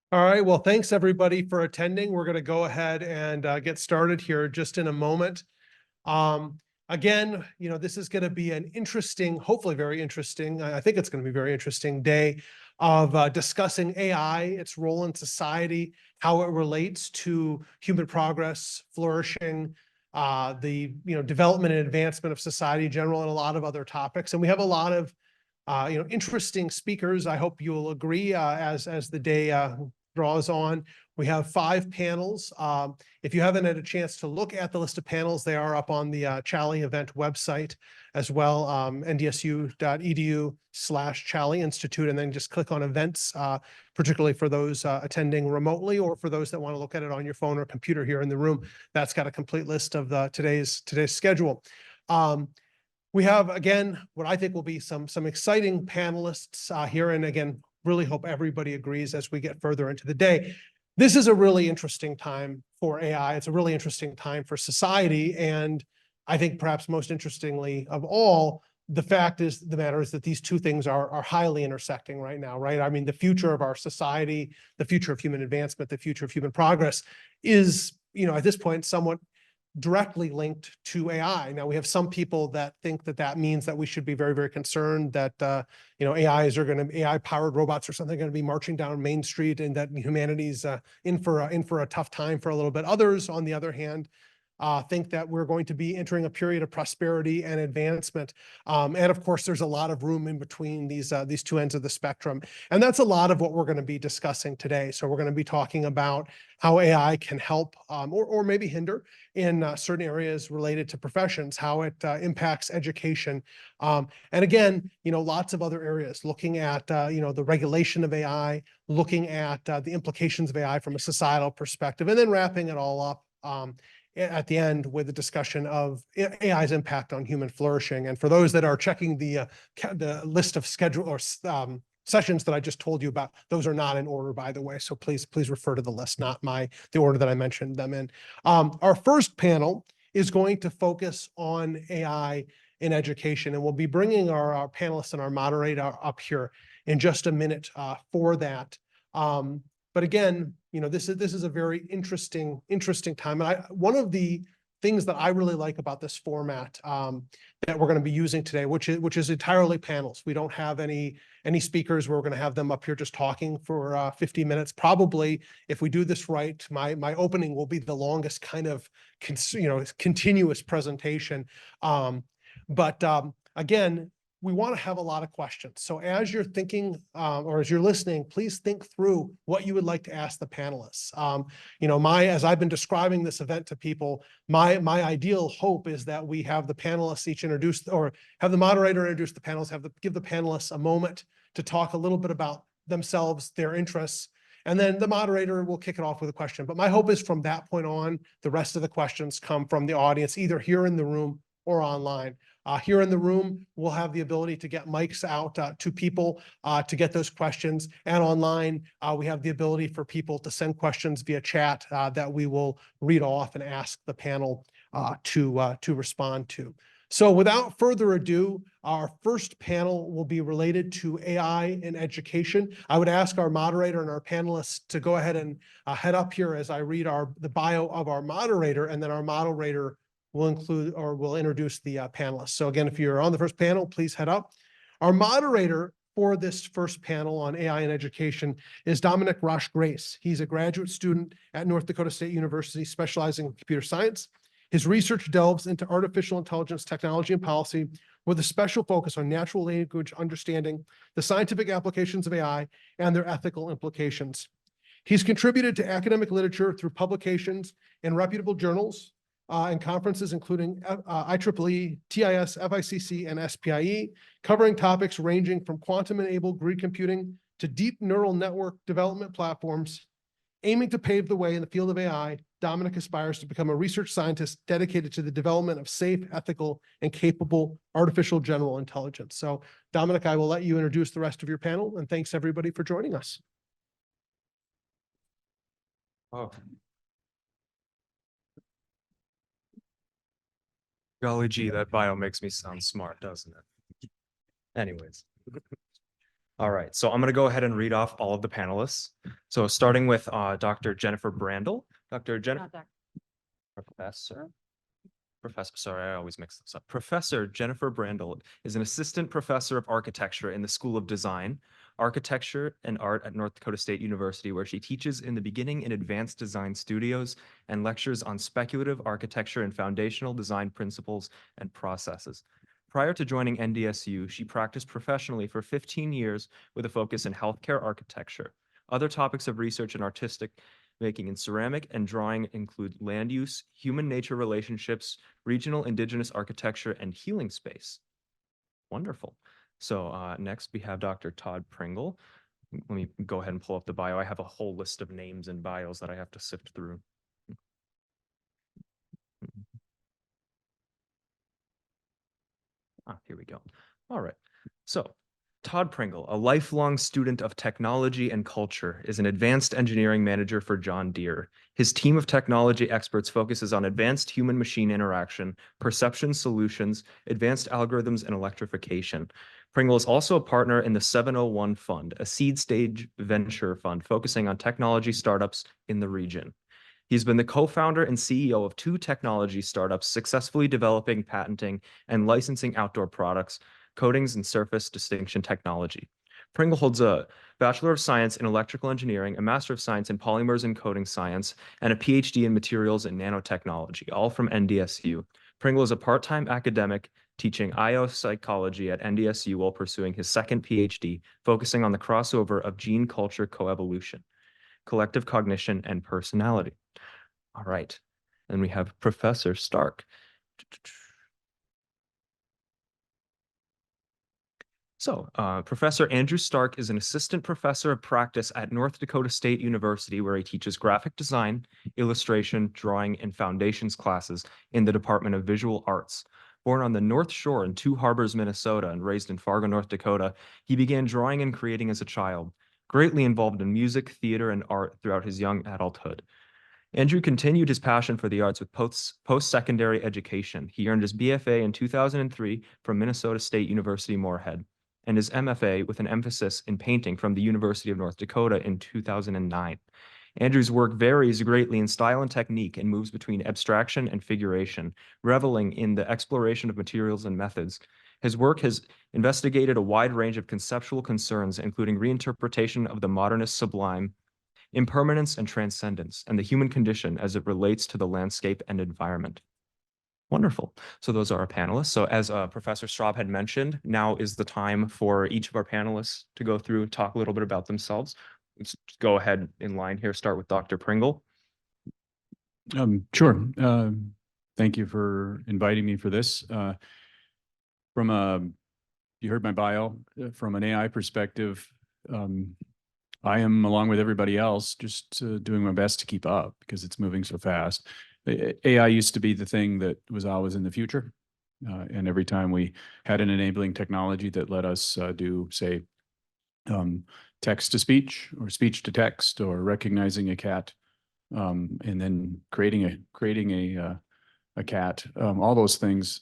All right, well, thanks everybody for attending. We're going to go ahead and get started here just in a moment. Um, Again, this is going to be an interesting, hopefully very interesting, I think it's going to be a very interesting day of discussing AI, its role in society, how it relates to human progress, flourishing, the development and advancement of society in general, and a lot of other topics. And we have a lot of interesting speakers. I hope you'll agree as the day draws on. We have 5 panels. If you haven't had a chance to look at the list of panels, they are up on the Chali event website as well, ndsu.edu/Chali Institute, and then just click on events, particularly for those attending remotely or for those that want to look at it on your phone or computer here in the room. That's got a complete list of today's schedule. We have, again, what I think will be some exciting panelists here. And again, really hope everybody agrees as we get further into the day. This is a really interesting time for AI. It's a really interesting time for society. And I think perhaps most interestingly of all, the fact is the matter is that these two things are highly intersecting right now, right? I mean, the future of our society, the future of human advancement, the future of human progress is, at this point, somewhat directly linked to AI. Now, we have some people that think that that means that we should be very, very concerned that AI-powered robots or something going to be marching down Main Street, and that humanity's in for a tough time for a little bit. Others, on the other hand, think that we're going to be entering a period of prosperity and advancement. And of course, there's a lot of room in between these two ends of the spectrum. And that's a lot of what we're going to be discussing today. So we're going to be talking about how AI can help or maybe hinder in certain areas related to professions, how it impacts education. And again, lots of other areas, looking at, the regulation of AI, looking at the implications of AI from a societal perspective, and then wrapping it all up at the end with a discussion of AI's impact on human flourishing. And for those that are checking the list of schedule or sessions that I just told you about, those are not in order, by the way. So please refer to the list, not the order that I mentioned them in. Our first panel is going to focus on AI in education, and we'll be bringing our panelists and our moderator up here in just a minute for that. But again, this is a very interesting time. And one of the things that I really like about this format that we're going to be using today, which is entirely panels. We don't have any speakers. We're going to have them up here just talking for 50 minutes. Probably, if we do this right, my opening will be the longest kind of continuous presentation. But again, we want to have a lot of questions. So as you're thinking or as you're listening, please think through what you would like to ask the panelists. As I've been describing this event to people, my ideal hope is that we have the panelists each introduce, or have the moderator introduce the panelists, give the panelists a moment to talk a little bit about themselves, their interests, and then the moderator will kick it off with a question. But my hope is from that point on, the rest of the questions come from the audience, either here in the room or online. Here in the room, we'll have the ability to get mics out to people to get those questions. And online, we have the ability for people to send questions via chat that we will read off and ask the panel to respond to. So without further ado, our first panel will be related to AI in education. I would ask our moderator and our panelists to go ahead and head up here as I read the bio of our moderator, and then our moderator will introduce the panelists. So again, if you're on the first panel, please head up. Our moderator for this first panel on AI in education is Dominic Roche-Grace. He's a graduate student at North Dakota State University, specializing in computer science. His research delves into artificial intelligence, technology, and policy, with a special focus on natural language understanding, the scientific applications of AI, and their ethical implications. He's contributed to academic literature through publications in reputable journals, and conferences including IEEE, TIS, FICC, and SPIE, covering topics ranging from quantum-enabled grid computing to deep neural network development platforms. Aiming to pave the way in the field of AI, Dominic aspires to become a research scientist dedicated to the development of safe, ethical, and capable artificial general intelligence. So, Dominic, I will let you introduce the rest of your panel, and thanks everybody for joining us. Oh. Golly gee, that bio makes me sound smart, doesn't it? Anyways. All right, so I'm going to go ahead and read off all of the panelists. So starting with Dr. Jennifer Brandel. Dr. Jennifer, Professor, sorry, I always mix this up. Professor Jennifer Brandel is an assistant professor of architecture in the School of Design, Architecture and Art at North Dakota State University, where she teaches in the beginning and advanced design studios and lectures on speculative architecture and foundational design principles and processes. Prior to joining NDSU, she practiced professionally for 15 years with a focus in healthcare architecture. Other topics of research and artistic making in ceramic and drawing include land use, human-nature relationships, regional indigenous architecture, and healing space. Wonderful. So next we have Dr. Todd Pringle. Let me go ahead and pull up the bio. I have a whole list of names and bios that I have to sift through. Here we go. All right. So Todd Pringle, a lifelong student of technology and culture, is an advanced engineering manager for John Deere. His team of technology experts focuses on advanced human-machine interaction, perception solutions, advanced algorithms, and electrification. Pringle is also a partner in the 701 Fund, a seed stage venture fund focusing on technology startups in the region. He's been the co-founder and CEO of 2 technology startups, successfully developing, patenting, and licensing outdoor products, coatings, and surface distinction technology. Pringle holds a Bachelor of Science in Electrical Engineering, a Master of Science in Polymers and Coating Science, and a PhD in Materials and Nanotechnology, all from NDSU. Pringle is a part-time academic teaching IO psychology at NDSU while pursuing his second PhD, focusing on the crossover of gene-culture coevolution, collective cognition, and personality. All right. Then we have Professor Stark. So, Professor Andrew Stark is an assistant professor of practice at North Dakota State University, where he teaches graphic design, illustration, drawing, and foundations classes in the Department of Visual Arts. Born on the North Shore in Two Harbors, Minnesota, and raised in Fargo, North Dakota, he began drawing and creating as a child, greatly involved in music, theater, and art throughout his young adulthood. Andrew continued his passion for the arts with post-secondary education. He earned his BFA in 2003 from Minnesota State University Moorhead, and his MFA with an emphasis in painting from the University of North Dakota in 2009. Andrew's work varies greatly in style and technique and moves between abstraction and figuration, reveling in the exploration of materials and methods. His work has investigated a wide range of conceptual concerns, including reinterpretation of the modernist sublime, impermanence and transcendence, and the human condition as it relates to the landscape and environment. Wonderful. So those are our panelists. So as Professor Straub had mentioned, now is the time for each of our panelists to go through and talk a little bit about themselves. Let's go ahead in line here, start with Dr. Pringle. Sure. Thank you for inviting me for this. You heard my bio. From an AI perspective, I am, along with everybody else, just doing my best to keep up because it's moving so fast. AI used to be the thing that was always in the future. And every time we had an enabling technology that let us do, say, text to speech or speech to text or recognizing a cat, and then creating a cat, all those things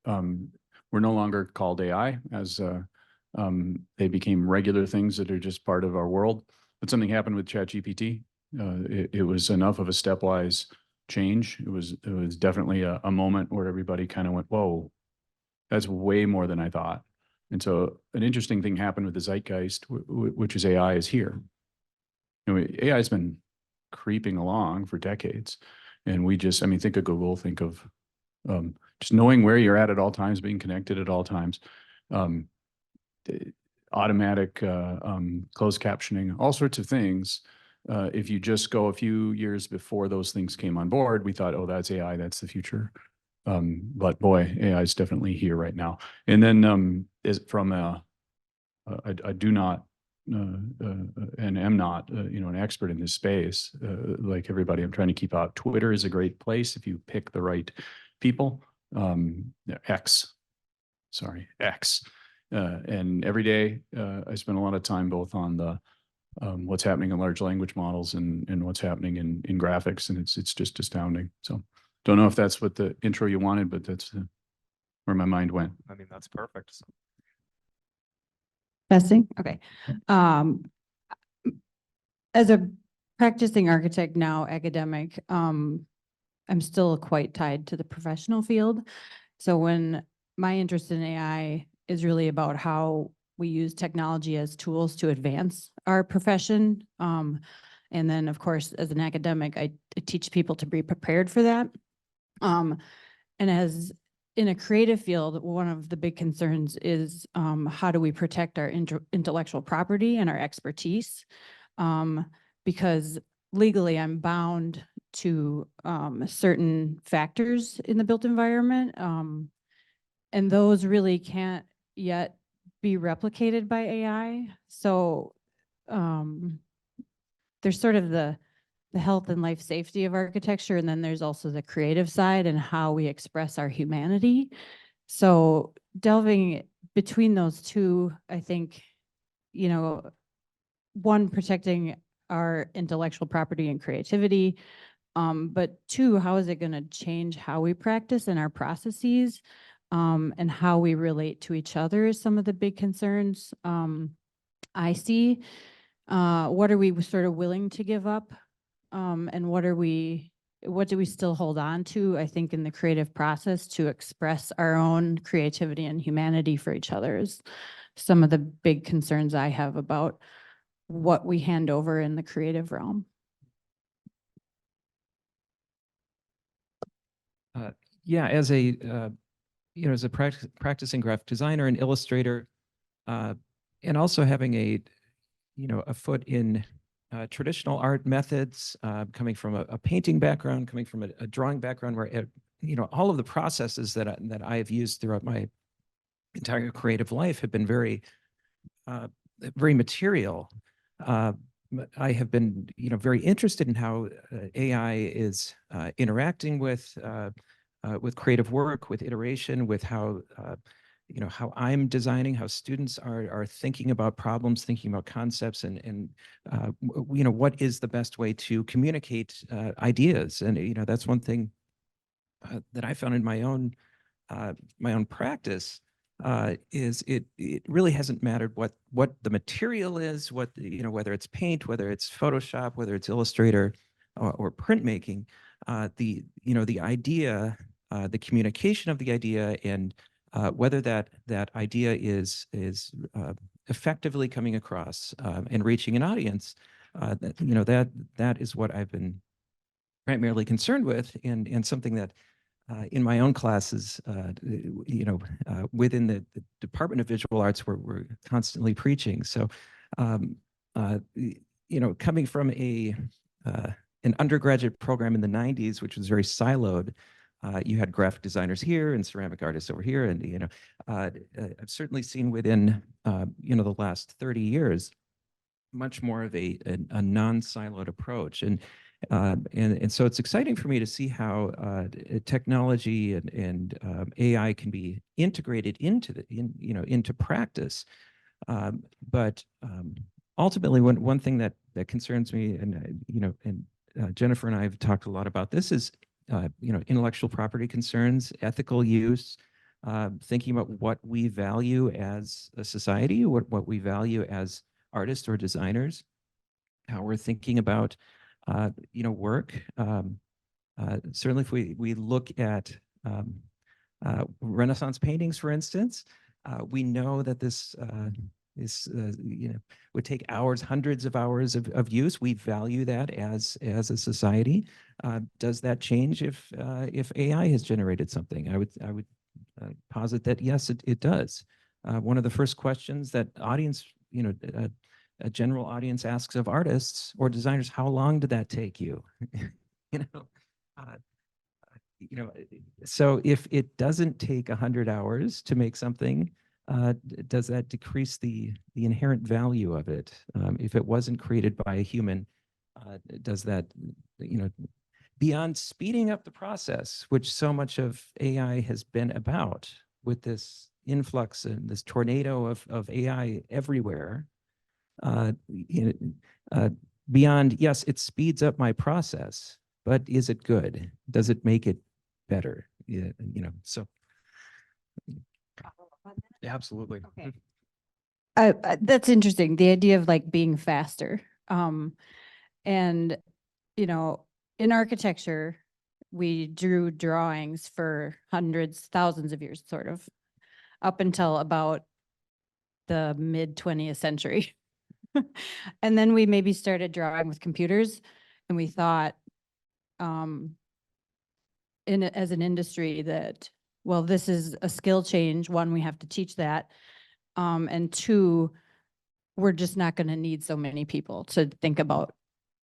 were no longer called AI as they became regular things that are just part of our world. But something happened with ChatGPT. It was enough of a stepwise change. It was definitely a moment where everybody kind of went, whoa, that's way more than I thought. And so an interesting thing happened with the zeitgeist, which is AI is here. AI has been creeping along for decades. And think of Google, think of just knowing where you're at all times, being connected at all times. Automatic closed captioning, all sorts of things. If you just go a few years before those things came on board, we thought, oh, that's AI, that's the future. But boy, AI is definitely here right now. And then I do not and am not an expert in this space. Like everybody, I'm trying to keep out. Twitter is a great place if you pick the right people. X. And every day I spend a lot of time both on the what's happening in large language models and what's happening in graphics, and it's just astounding. So don't know if that's what the intro you wanted, but that's where my mind went. I mean, that's perfect. Testing, okay. As a practicing architect now, academic, I'm still quite tied to the professional field. So when my interest in AI is really about how we use technology as tools to advance our profession. And then, of course, as an academic, I teach people to be prepared for that. And as in a creative field, one of the big concerns is how do we protect our intellectual property and our expertise? Because legally I'm bound to certain factors in the built environment. And those really can't yet be replicated by AI. So there's sort of the health and life safety of architecture, and then there's also the creative side and how we express our humanity. So delving between those two, I think, you know, one, protecting our intellectual property and creativity, but two, how is it going to change how we practice and our processes, and how we relate to each other is some of the big concerns I see. What are we sort of willing to give up? And what do we still hold on to, I think, in the creative process to express our own creativity and humanity for each other is some of the big concerns I have about what we hand over in the creative realm. Yeah, as a as a practicing graphic designer and illustrator, and also having a foot in traditional art methods, coming from a painting background, coming from a drawing background, where all of the processes that I have used throughout my entire creative life have been very very material. I have been very interested in how AI is interacting with creative work, with iteration, with how how I'm designing, how students are thinking about problems, thinking about concepts, and what is the best way to communicate ideas. And that's one thing that I found in my own practice, is it really hasn't mattered what the material is, what whether it's paint, whether it's Photoshop, whether it's Illustrator or printmaking, the idea, the communication of the idea, and whether that idea is effectively coming across and reaching an audience, that is what I've been primarily concerned with, and something that in my own classes, within the Department of Visual Arts, we're constantly preaching. So, coming from an undergraduate program in the 90s, which was very siloed, you had graphic designers here and ceramic artists over here, and I've certainly seen within the last 30 years much more of a non-siloed approach, and so it's exciting for me to see how technology and AI can be integrated into practice. But ultimately, one thing that concerns me, and Jennifer and I have talked a lot about this, is intellectual property concerns, ethical use, thinking about what we value as a society, what we value as artists or designers, how we're thinking about work. Certainly, if we look at Renaissance paintings, for instance, we know that this would take hours, hundreds of hours of use. We value that as a society. Does that change if AI has generated something? I would posit that yes, it does. One of the first questions that audience, a general audience asks of artists or designers: how long did that take you? So if it doesn't take 100 hours to make something, does that decrease the inherent value of it? If it wasn't created by a human, does that, beyond speeding up the process, which so much of AI has been about, with this influx and this tornado of AI everywhere, beyond, yes, it speeds up my process, but is it good? Does it make it better? So. Absolutely. Okay. That's interesting. The idea of like being faster. And, you know, in architecture, we drew drawings for hundreds, thousands of years, sort of, up until about the mid 20th century. And then we maybe started drawing with computers, and we thought, as an industry that, well, this is a skill change. One, we have to teach that. And two, we're just not going to need so many people to think about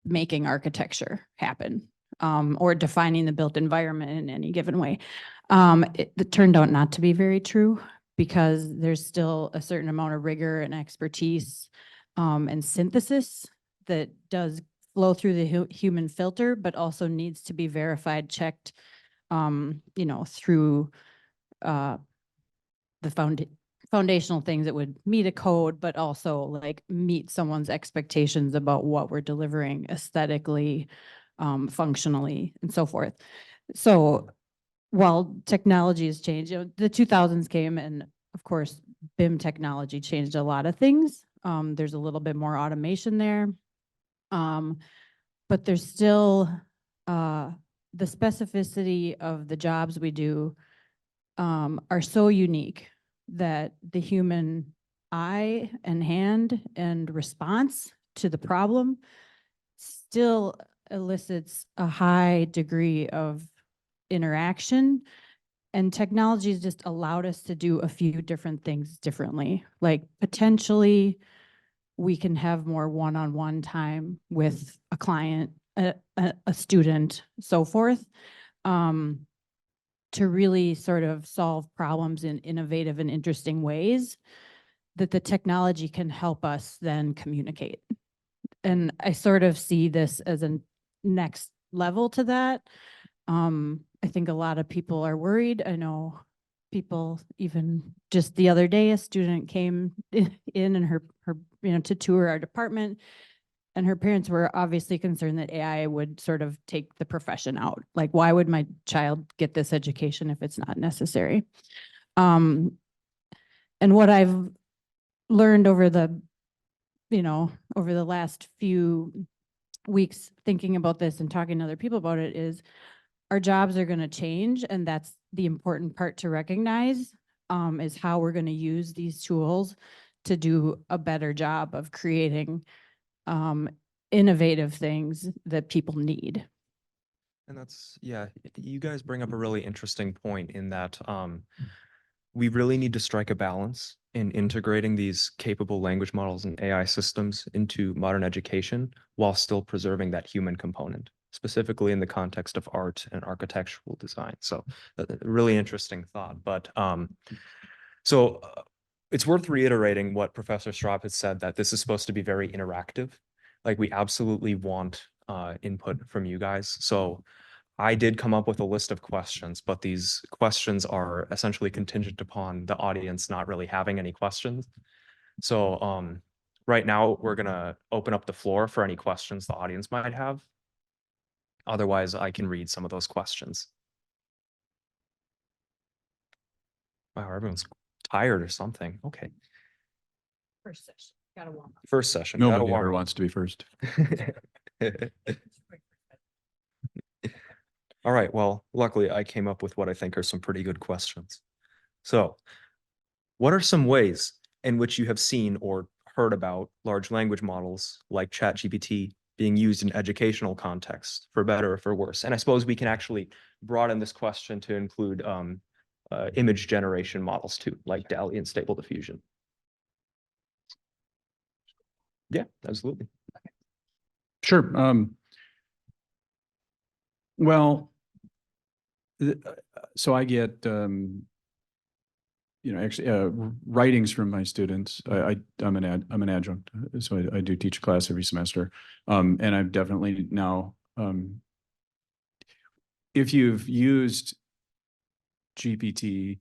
making architecture happen, or defining the built environment in any given way. It turned out not to be very true, because there's still a certain amount of rigor and expertise, and synthesis that does flow through the human filter, but also needs to be verified, checked, you know, through the foundational things that would meet a code, but also like meet someone's expectations about what we're delivering aesthetically, functionally, and so forth. So while technology has changed, you know, the 2000s came, and of course, BIM technology changed a lot of things. There's a little bit more automation there. But there's still the specificity of the jobs we do are so unique that the human eye and hand and response to the problem still elicits a high degree of interaction. And technology has just allowed us to do a few different things differently. Like potentially we can have more one-on-one time with a client, a student, so forth, to really sort of solve problems in innovative and interesting ways that the technology can help us then communicate. And I sort of see this as a next level to that. I think a lot of people are worried. I know people, even just the other day, a student came in and her, you know, to tour our department, and her parents were obviously concerned that AI would sort of take the profession out. Like, why would my child get this education if it's not necessary? And what I've learned over the, you know, over the last few weeks thinking about this and talking to other people about it is our jobs are going to change. And that's the important part to recognize, is how we're going to use these tools to do a better job of creating innovative things that people need. And that's, yeah, you guys bring up a really interesting point in that we really need to strike a balance in integrating these capable language models and AI systems into modern education while still preserving that human component, specifically in the context of art and architectural design. So a really interesting thought. But it's worth reiterating what Professor Straub has said, that this is supposed to be very interactive. Like, we absolutely want input from you guys. So I did come up with a list of questions, but these questions are essentially contingent upon the audience not really having any questions. So right now we're gonna open up the floor for any questions the audience might have. Otherwise, I can read some of those questions. Wow, everyone's tired or something. Okay. First session, gotta warm up. First session. gotta Nobody warm ever up. wants to be first. All right, well, luckily I came up with what I think are some pretty good questions. So, what are some ways in which you have seen or heard about large language models like ChatGPT being used in educational contexts, for better or for worse? And I suppose we can actually broaden this question to include image generation models too, like DALL-E and Stable Diffusion. Yeah, absolutely. Sure. Well, so I get, actually, writings from my students. I'm an adjunct, so I do teach a class every semester. And I've definitely now, if you've used GPT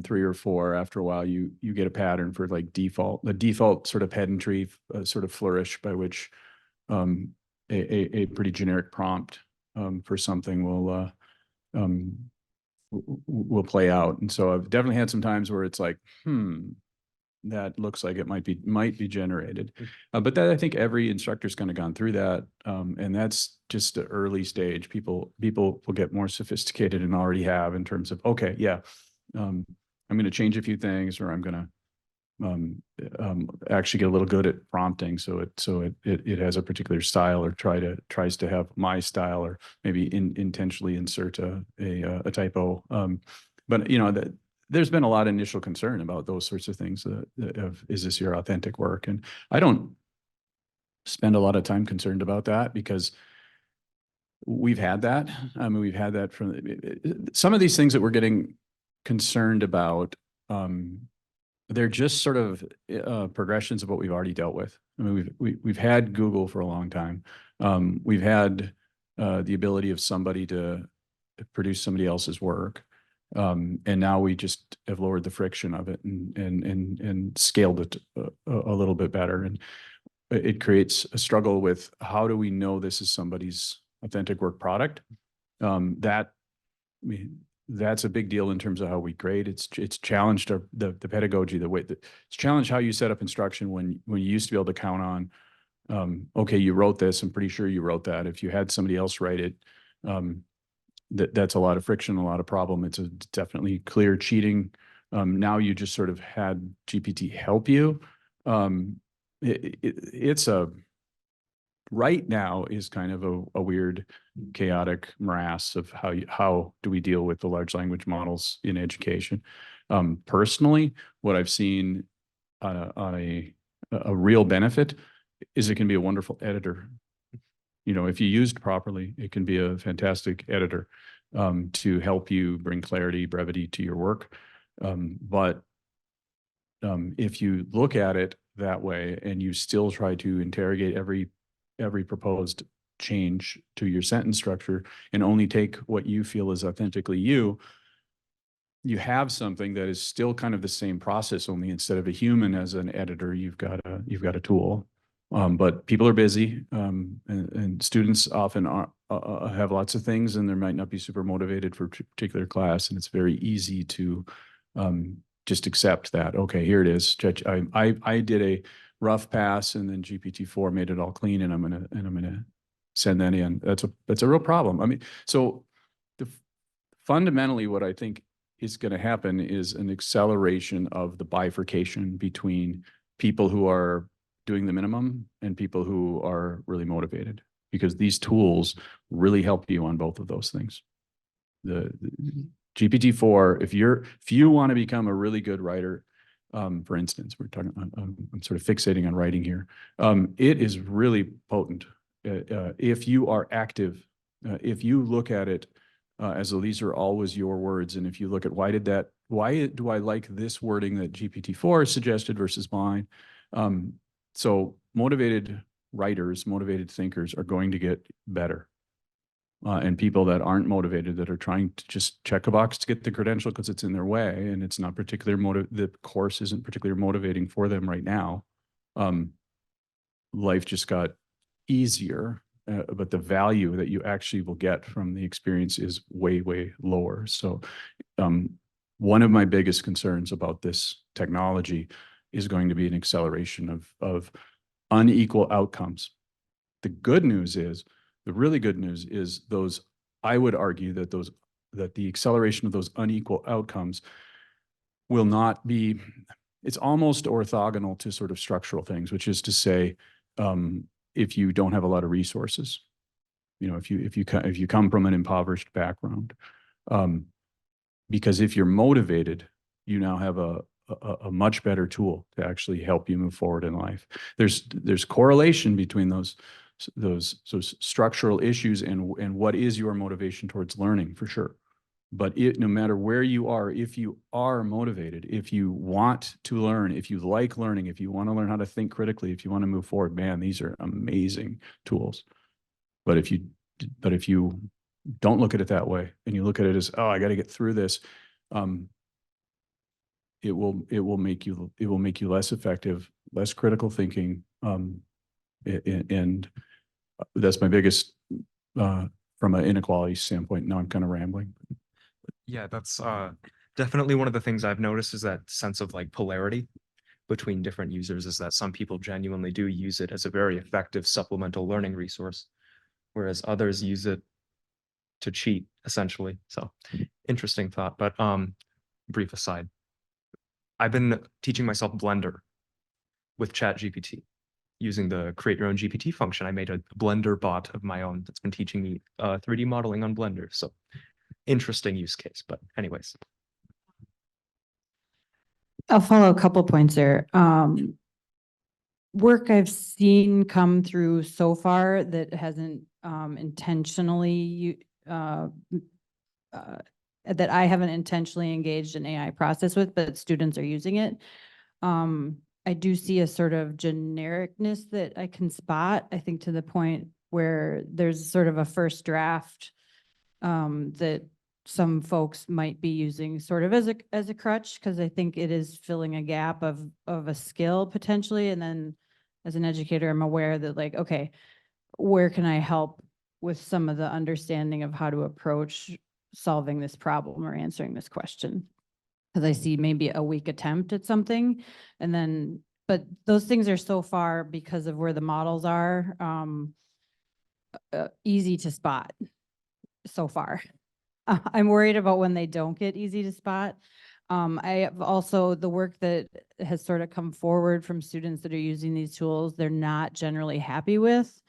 3 or 4, after a while, you get a pattern for like the default sort of pedantry, sort of flourish by which a pretty generic prompt for something will play out. And so I've definitely had some times where it's like, that looks like it might be generated. But that, I think every instructor's kind of gone through that. And that's just the early stage. People will get more sophisticated and already have in terms of, okay, yeah, I'm going to change a few things, or I'm going to actually get a little good at prompting. So it has a particular style, or tries to have my style, or maybe intentionally insert a typo. But you know, there's been a lot of initial concern about those sorts of things of, is this your authentic work? And I don't spend a lot of time concerned about that, because we've had that. I mean, we've had that from some of these things that we're getting concerned about. They're just sort of progressions of what we've already dealt with. I mean, we've had Google for a long time. We've had the ability of somebody to produce somebody else's work. And now we just have lowered the friction of it and scaled it a little bit better. And it creates a struggle with, how do we know this is somebody's authentic work product? That's a big deal in terms of how we grade. It's challenged the pedagogy, the way that it's challenged how you set up instruction when you used to be able to count on, okay, you wrote this, I'm pretty sure you wrote that. If you had somebody else write it, that's a lot of friction, a lot of problem. It's definitely clear cheating. Now you just sort of had GPT help you. It's right now is kind of a weird, chaotic morass of how do we deal with the large language models in education. Personally, what I've seen on a real benefit is it can be a wonderful editor. You know, if you used properly, it can be a fantastic editor to help you bring clarity, brevity to your work. But if you look at it that way and you still try to interrogate every proposed change to your sentence structure and only take what you feel is authentically you have something that is still kind of the same process, only instead of a human as an editor, you've got a tool. But people are busy, and students often have lots of things, and they might not be super motivated for a particular class. And it's very easy to just accept that, okay, here it is. I did a rough pass, and then GPT-4 made it all clean, and I'm gonna send that in. That's a real problem. I mean, so fundamentally, what I think is going to happen is an acceleration of the bifurcation between people who are doing the minimum and people who are really motivated, because these tools really help you on both of those things. The GPT-4, if you want to become a really good writer, for instance, I'm sort of fixating on writing here. It is really potent. If you are active, if you look at it as though these are always your words, and if you look at why do I like this wording that GPT-4 suggested versus mine? So motivated writers, motivated thinkers are going to get better. And people that aren't motivated, that are trying to just check a box to get the credential because it's in their way and it's not particularly the course isn't particularly motivating for them right now. Life just got easier, but the value that you actually will get from the experience is way, way lower. So one of my biggest concerns about this technology is going to be an acceleration of unequal outcomes. The really good news is I would argue that the acceleration of those unequal outcomes will not be, it's almost orthogonal to sort of structural things, which is to say, if you don't have a lot of resources, you know, if you come from an impoverished background, because if you're motivated, you now have a much better tool to actually help you move forward in life. There's correlation between those structural issues and what is your motivation towards learning, for sure. But no matter where you are, if you are motivated, if you want to learn, if you like learning, if you want to learn how to think critically, if you want to move forward, man, these are amazing tools. But if you don't look at it that way, and you look at it as, oh, I got to get through this, it will make you less effective, less critical thinking, and that's my biggest from an inequality standpoint. Now I'm kind of rambling. Yeah, that's definitely one of the things I've noticed, is that sense of like polarity. between different users is that some people genuinely do use it as a very effective supplemental learning resource, whereas others use it to cheat, essentially. So interesting thought, but brief aside. I've been teaching myself Blender with ChatGPT using the create your own GPT function. I made a Blender bot of my own that's been teaching me 3D modeling on Blender. So interesting use case, but anyways. I'll follow a couple points there. Work I've seen come through so far that hasn't intentionally that I haven't intentionally engaged in AI process with, but students are using it. I do see a sort of genericness that I can spot, I think, to the point where there's sort of a first draft that some folks might be using sort of as a crutch, because I think it is filling a gap of a skill potentially. And then as an educator, I'm aware that, like, okay, where can I help with some of the understanding of how to approach solving this problem or answering this question? Because I see maybe a weak attempt at something, and then, but those things are so far, because of where the models are, easy to spot so far. I'm worried about when they don't get easy to spot. I have also, the work that has sort of come forward from students that are using these tools, they're not generally happy with,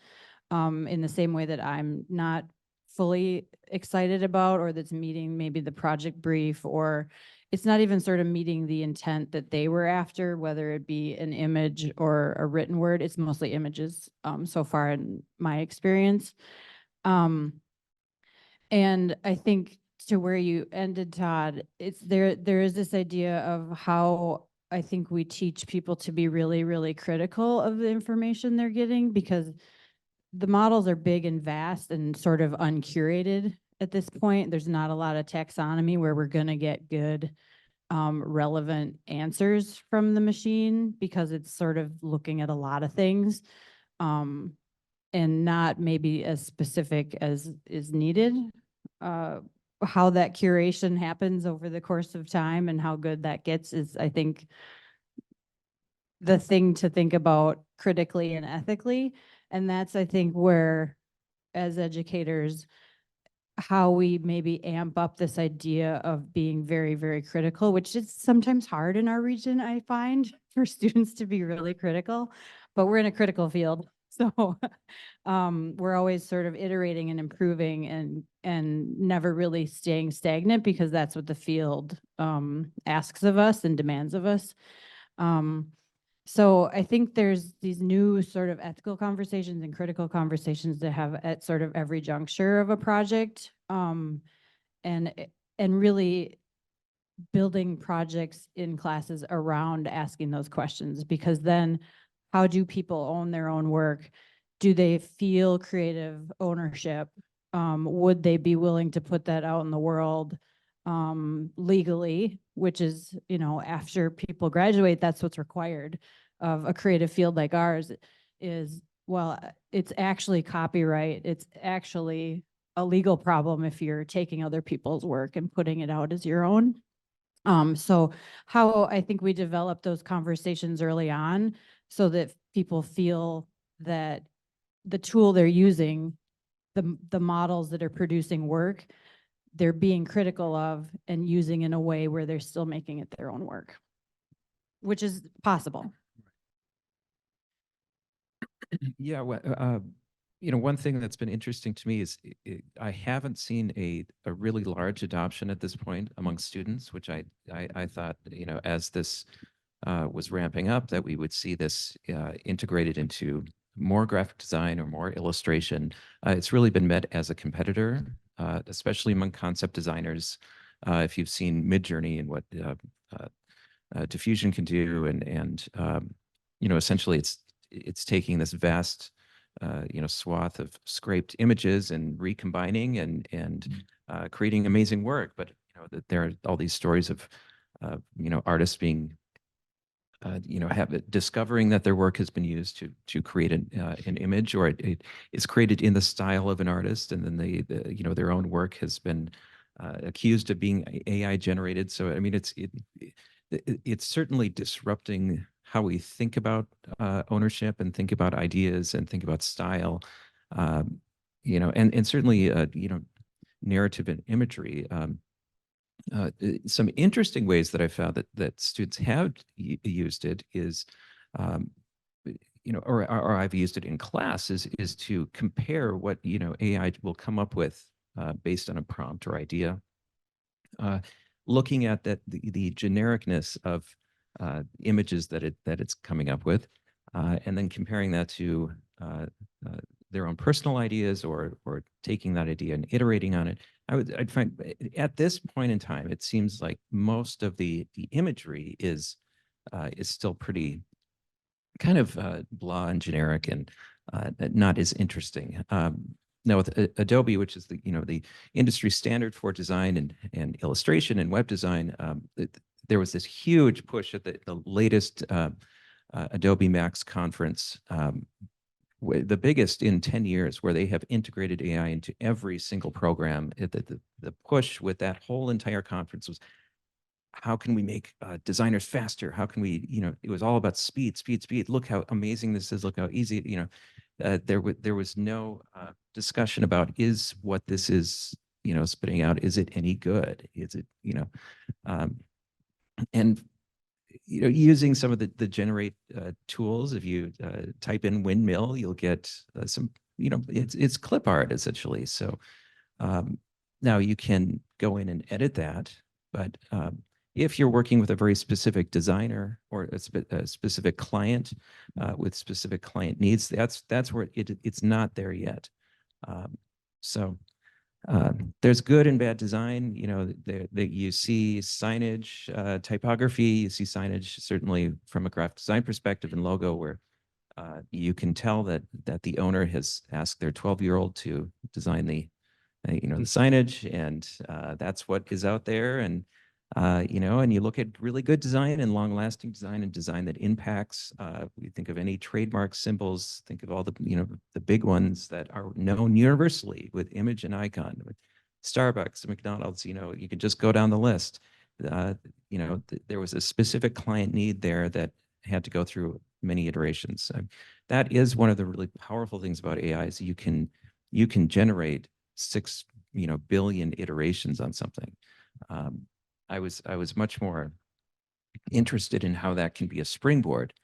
in the same way that I'm not fully excited about, or that's meeting maybe the project brief, or it's not even sort of meeting the intent that they were after, whether it be an image or a written word. It's mostly images, so far in my experience. And I think, to where you ended, Todd, it's there is this idea of how I think we teach people to be really, really critical of the information they're getting, because the models are big and vast and sort of uncurated at this point. There's not a lot of taxonomy where we're going to get good, relevant answers from the machine, because it's sort of looking at a lot of things, and not maybe as specific as is needed. How that curation happens over the course of time and how good that gets is, I think, the thing to think about critically and ethically. And that's, I think, where, as educators, how we maybe amp up this idea of being very, very critical, which is sometimes hard in our region, I find, for students to be really critical, but we're in a critical field. So we're always sort of iterating and improving, and never really staying stagnant, because that's what the field asks of us and demands of us. So I think there's these new sort of ethical conversations and critical conversations to have at sort of every juncture of a project, and really building projects in classes around asking those questions, because then how do people own their own work? Do they feel creative ownership? Would they be willing to put that out in the world legally, which is, after people graduate, that's what's required of a creative field like ours, is, well, it's actually copyright. It's actually a legal problem if you're taking other people's work and putting it out as your own. So how I think we develop those conversations early on, so that people feel that the tool they're using, the models that are producing work, they're being critical of and using in a way where they're still making it their own work, which is possible. Yeah, one thing that's been interesting to me is I haven't seen a really large adoption at this point among students, which I thought, as this was ramping up, that we would see this integrated into more graphic design or more illustration. It's really been met as a competitor, especially among concept designers. If you've seen Midjourney and what Diffusion can do, and essentially it's taking this vast swath of scraped images and recombining and creating amazing work. But that there are all these stories of artists being discovering that their work has been used to create an image, or it is created in the style of an artist, and then their own work has been accused of being AI generated. So I mean, it's certainly disrupting how we think about ownership and think about ideas and think about style, and certainly, narrative and imagery. Some interesting ways that I found that students have used it is, or I've used it in class is to compare what AI will come up with based on a prompt or idea. Looking at the genericness of images that it's coming up with, and then comparing that to their own personal ideas or taking that idea and iterating on it. I'd find at this point in time, it seems like most of the imagery is still pretty kind of blah and generic and not as interesting. Now with Adobe, which is the industry standard for design and illustration and web design, there was this huge push at the latest Adobe Max conference, the biggest in 10 years, where they have integrated AI into every single program. The push with that whole entire conference was, how can we make designers faster? How can we, it was all about speed, speed, speed. Look how amazing this is. Look how easy, there was no discussion about, is what this is, spitting out, is it any good? Is it, and using some of the generate tools, if you type in windmill, you'll get some, it's clip art essentially. So now you can go in and edit that, but if you're working with a very specific designer or a specific client with specific client needs, that's where it's not there yet. So there's good and bad design. That you see signage, typography. You see signage certainly from a graphic design perspective and logo, where you can tell that the owner has asked their 12-year-old to design the signage, and that's what is out there. And and you look at really good design and long-lasting design and design that impacts. We think of any trademark symbols, think of all the the big ones that are known universally with image and icon, with Starbucks, McDonald's. You can just go down the list. There was a specific client need there that had to go through many iterations. That is one of the really powerful things about AI, is you can generate 6 billion iterations on something. I was much more interested in how that can be a springboard.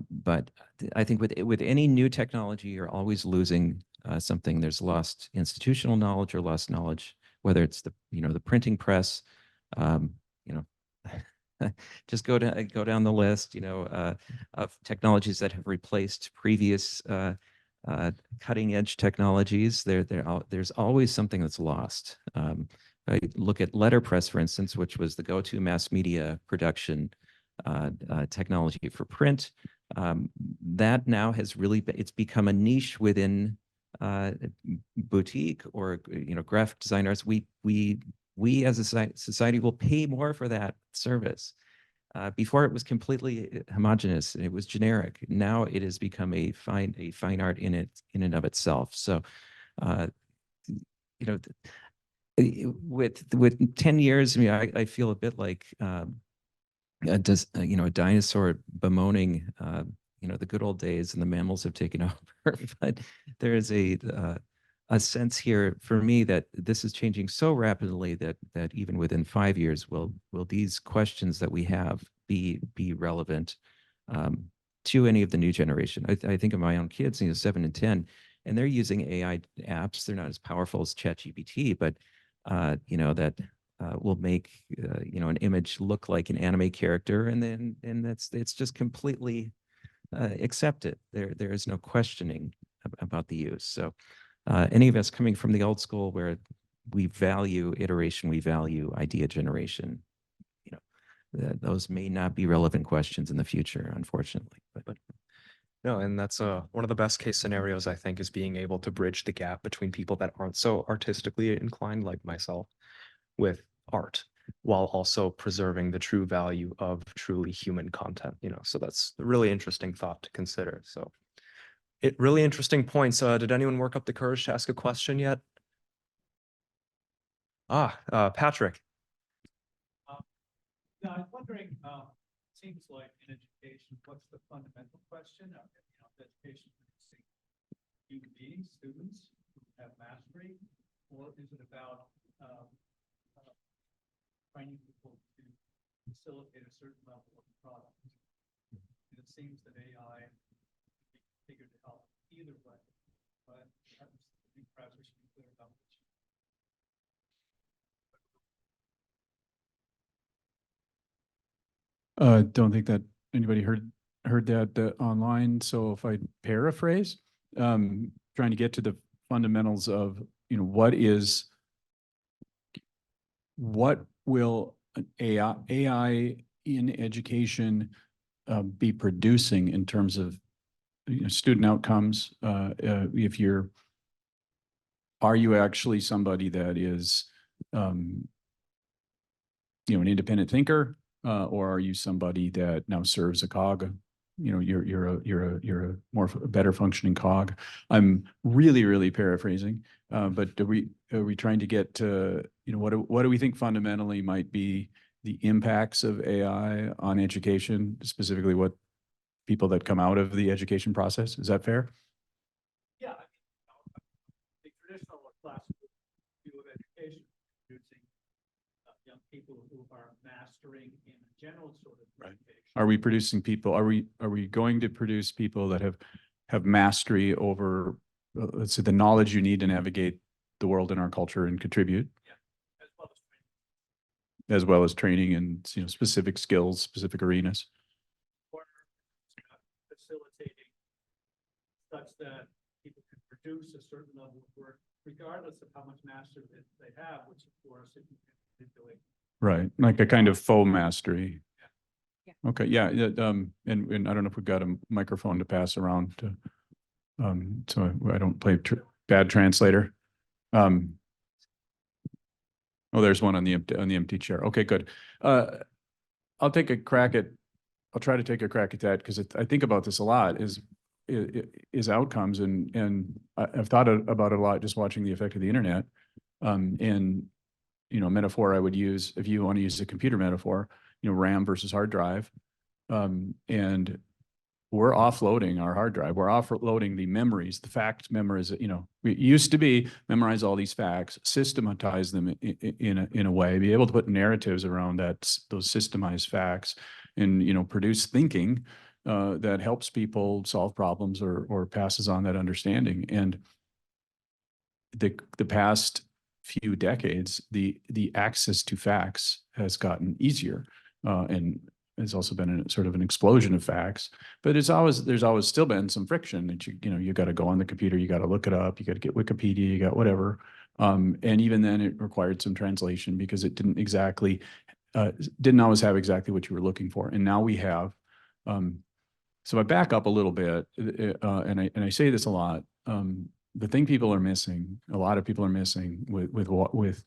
But I think with any new technology, you're always losing something. There's lost institutional knowledge or lost knowledge, whether it's the printing press, just go down the list, of technologies that have replaced previous cutting edge technologies. There's always something that's lost. I look at letterpress, for instance, which was the go-to mass media production technology for print. That now has really it's become a niche within boutique or graphic designers. We as a society will pay more for that service. Before it was completely homogenous and it was generic. Now it has become a fine art in and of itself. So, with 10 years, I feel a bit like a dinosaur bemoaning the good old days, and the mammals have taken over. But there is a sense here for me that this is changing so rapidly that even within 5 years, will these questions that we have be relevant to any of the new generation? I think of my own kids, 7 and 10, and they're using AI apps. They're not as powerful as ChatGPT, but that will make an image look like an anime character, and it's just completely accepted. There is no questioning about the use. So any of us coming from the old school, where we value iteration, we value idea generation, those may not be relevant questions in the future, unfortunately. But no, and that's one of the best case scenarios, I think, is being able to bridge the gap between people that aren't so artistically inclined, like myself, with art, while also preserving the true value of truly human content. So that's a really interesting thought to consider. So really interesting points. Did anyone work up the courage to ask a question yet? Patrick. Yeah, I was wondering, seems like in education, what's the fundamental question? Is education producing human beings, students who have mastery, or is it about training people to facilitate a certain level of product? And it seems that AI can be configured to help either way, but I think perhaps we should be clear about which. Don't think that anybody heard that online. So if I paraphrase, trying to get to the fundamentals of, what will an AI in education be producing in terms of student outcomes? Are you actually somebody that is an independent thinker? Or are you somebody that now serves a cog? You're a better functioning cog. I'm really paraphrasing, but are we trying to get to, what do we think fundamentally might be the impacts of AI on education, specifically what people that come out of the education process? Is that fair? Yeah, the traditional classical view of education, producing young people who are mastering in a general sort of education. Are we producing people? Are we going to produce people that have mastery over, let's say, the knowledge you need to navigate the world in our culture and contribute? Yeah, as well as training. And specific skills, specific arenas. Or facilitating such that people can produce a certain level of work, regardless of how much mastery they have, which of course it can manipulate. Right, like a kind of faux mastery. Yeah. Okay, yeah, and I don't know if we've got a microphone to pass around to, so I don't play bad translator. Oh, there's one on the empty chair. Okay, good. I'll try to take a crack at that, because I think about this a lot, is outcomes, and I've thought about it a lot just watching the effect of the internet. And metaphor I would use, if you want to use a computer metaphor, RAM versus hard drive. And we're offloading our hard drive. We're offloading the memories, the fact memories. It used to be memorize all these facts, systematize them in a way, be able to put narratives around those systemized facts, and produce thinking that helps people solve problems or passes on that understanding. And the past few decades, the access to facts has gotten easier, and there's also been sort of an explosion of facts, but there's always still been some friction that you got to go on the computer, you got to look it up, you got to get Wikipedia, you got whatever. And even then it required some translation, because it didn't always have exactly what you were looking for. And now we have, so I back up a little bit, and I say this a lot. The thing people are missing, a lot of people are missing with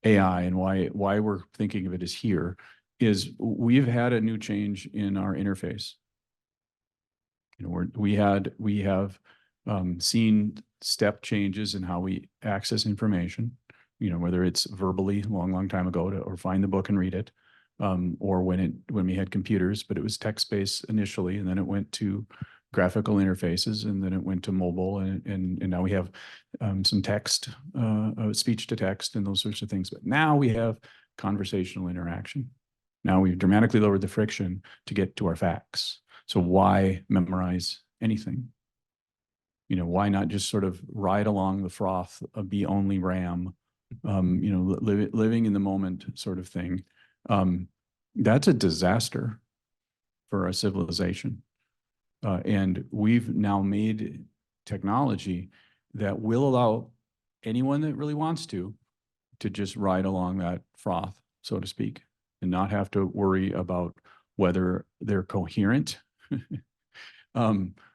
AI, and why we're thinking of it as here, is we've had a new change in our interface. We have seen step changes in how we access information, whether it's verbally long time ago or find the book and read it, or when we had computers, but it was text-based initially, and then it went to graphical interfaces, and then it went to mobile, and now we have some text, speech to text, and those sorts of things. But now we have conversational interaction. Now we've dramatically lowered the friction to get to our facts. So why memorize anything? Why not just sort of ride along the froth of be only RAM, living in the moment sort of thing? That's a disaster for our civilization. And we've now made technology that will allow anyone that really wants to just ride along that froth, so to speak, and not have to worry about whether they're coherent,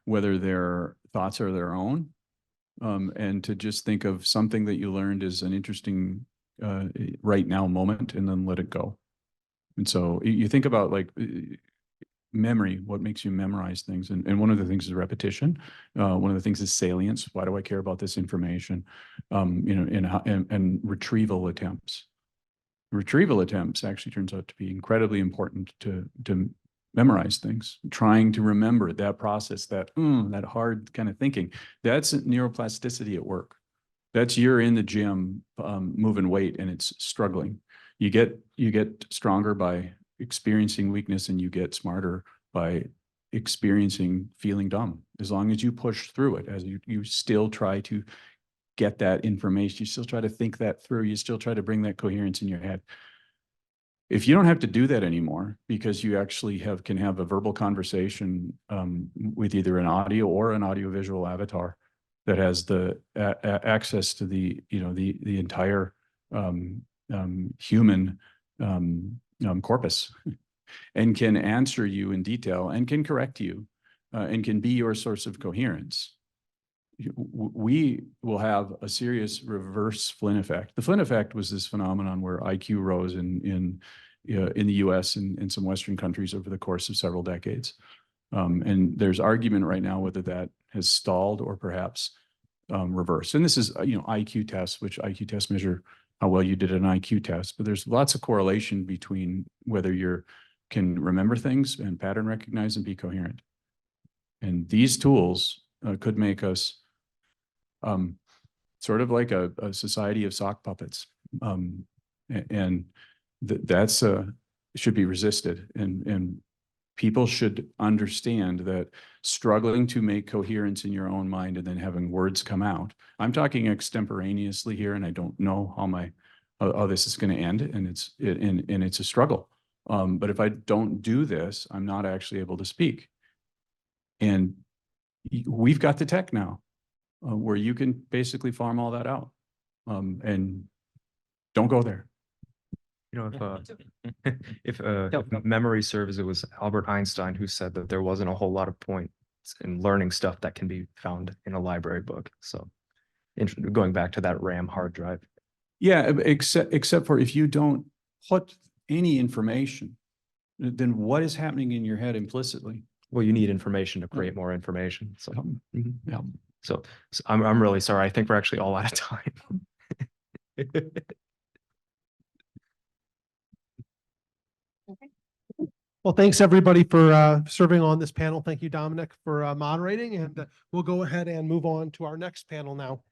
whether their thoughts are their own, and to just think of something that you learned as an interesting right now moment, and then let it go. And so you think about like memory, what makes you memorize things? And one of the things is repetition. One of the things is salience. Why do I care about this information? And retrieval attempts. Retrieval attempts actually turns out to be incredibly important to memorize things, trying to remember that process, that hard kind of thinking. That's neuroplasticity at work. That's you're in the gym moving weight and it's struggling. You get stronger by experiencing weakness, and you get smarter by experiencing feeling dumb. As long as you push through it, as you still try to get that information, you still try to think that through, you still try to bring that coherence in your head. If you don't have to do that anymore, because you actually can have a verbal conversation with either an audio or an audiovisual avatar that has the access to the entire human corpus, and can answer you in detail and can correct you and can be your source of coherence, we will have a serious reverse Flynn effect. The Flynn effect was this phenomenon where IQ rose in the US and in some Western countries over the course of several decades. And there's argument right now whether that has stalled or perhaps reversed. And this is, IQ tests, which IQ tests measure how well you did an IQ test, but there's lots of correlation between whether you can remember things and pattern recognize and be coherent. And these tools could make us sort of like a society of sock puppets. And that's should be resisted. And people should understand that struggling to make coherence in your own mind and then having words come out. I'm talking extemporaneously here, and I don't know how this is going to end, and it's a struggle. But if I don't do this, I'm not actually able to speak. And we've got the tech now where you can basically farm all that out, and don't go there. If memory serves, it was Albert Einstein who said that there wasn't a whole lot of points in learning stuff that can be found in a library book. So going back to that RAM hard drive. Yeah, except for if you don't put any information, then what is happening in your head implicitly? Well, you need information to create more information. So, Yeah. so I'm really sorry. I think we're actually all out of time. Well, thanks everybody for serving on this panel. Thank you, Dominic, for moderating, and we'll go ahead and move on to our next panel now.